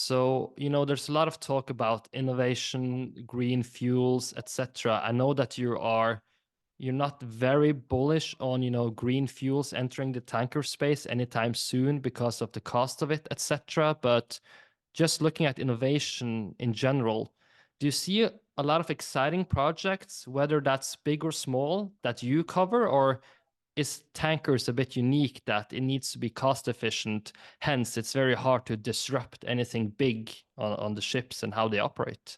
So, there's a lot of talk about innovation, green fuels, etc. I know that you're not very bullish on, green fuels entering the tanker space anytime soon because of the cost of it, etc. But just looking at innovation in general, do you see a lot of exciting projects, whether that's big or small, that you cover, or is tankers a bit unique that it needs to be cost efficient? Hence, it's very hard to disrupt anything big on the ships and how they operate.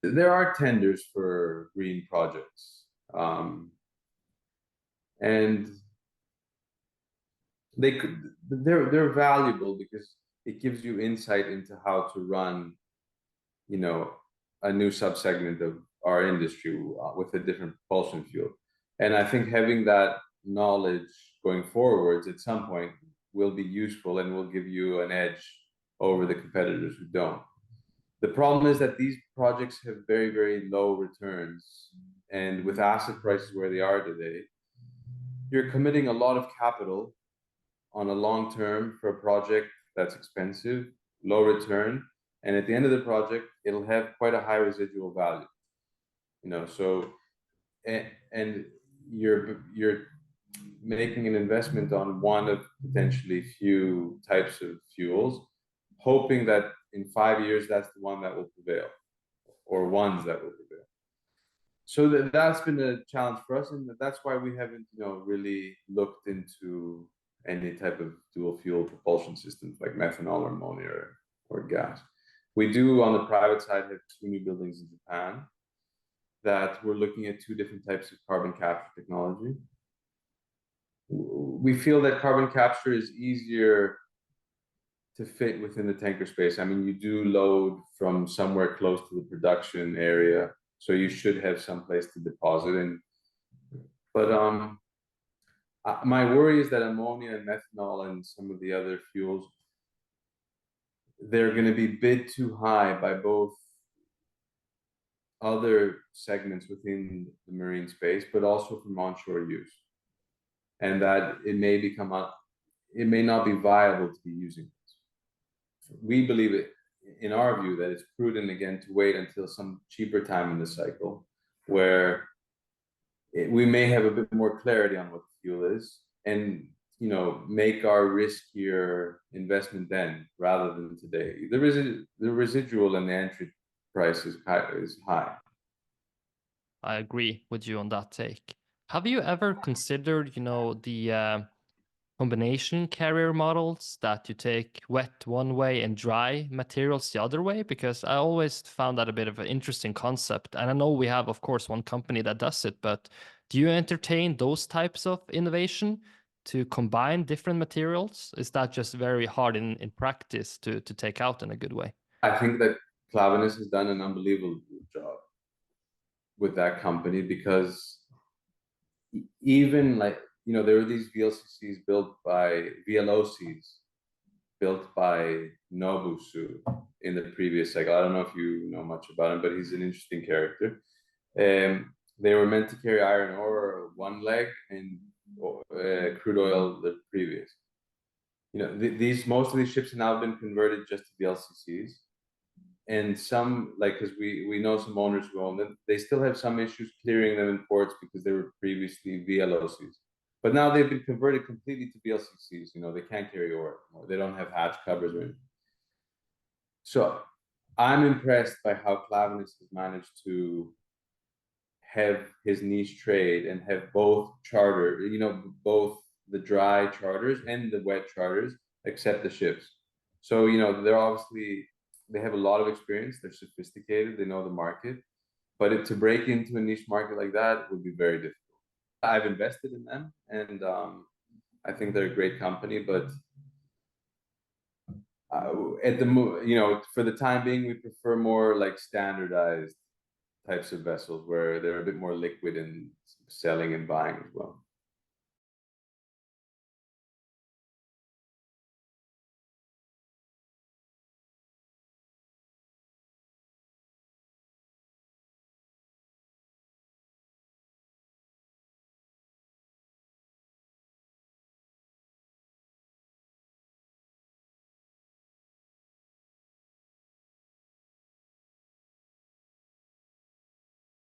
There are tenders for green projects, and they're valuable because it gives you insight into how to run, you know, a new subsegment of our industry with a different propulsion fuel. And I think having that knowledge going forwards at some point will be useful and will give you an edge over the competitors who don't. The problem is that these projects have very, very low returns. And with asset prices where they are today, you're committing a lot of capital on a long term for a project that's expensive, low return, and at the end of the project, it'll have quite a high residual value. So and you're making an investment on one of potentially few types of fuels, hoping that in 5 years that's the one that will prevail, or ones that will prevail. So that's been a challenge for us, and that's why we haven't, really looked into any type of dual fuel propulsion systems like methanol or ammonia or gas. We do, on the private side, have 2 new buildings in Japan that we're looking at 2 different types of carbon capture technology. We feel that carbon capture is easier to fit within the tanker space. I mean, you do load from somewhere close to the production area, so you should have some place to deposit in. But my worry is that ammonia and methanol and some of the other fuels, they're going to be bid too high by both other segments within the marine space, but also from onshore use. And that it may not be viable to be using this. We believe it, in our view, that it's prudent again to wait until some cheaper time in the cycle where we may have a bit more clarity on what the fuel is, and make our riskier investment then rather than today. The residual and the entry price is high. I agree with you on that take. Have you ever considered, the combination carrier models that you take wet one way and dry materials the other way? Because I always found that a bit of an interesting concept. And I know we have, of course, one company that does it, but do you entertain those types of innovation to combine different materials? Is that just very hard in practice to take out in a good way? I think that Klaveness has done an unbelievable job with that company, because even there were these VLOCs built by Nobusu in the previous cycle. I don't know if you know much about him, but he's an interesting character. They were meant to carry iron ore one leg and crude oil the previous. Most of these ships have now been converted just to VLCCs. And some, because we know some owners who own them, they still have some issues clearing them in ports because they were previously VLOCs. But now they've been converted completely to VLCCs. They can't carry ore anymore. They don't have hatch covers or anything. So I'm impressed by how Klaveness has managed to have his niche trade and have both both the dry charters and the wet charters accept the ships. So, they have a lot of experience. They're sophisticated. They know the market. But to break into a niche market like that would be very difficult. I've invested in them, and I think they're a great company. But for the time being, we prefer more like standardized types of vessels where they're a bit more liquid in selling and buying as well.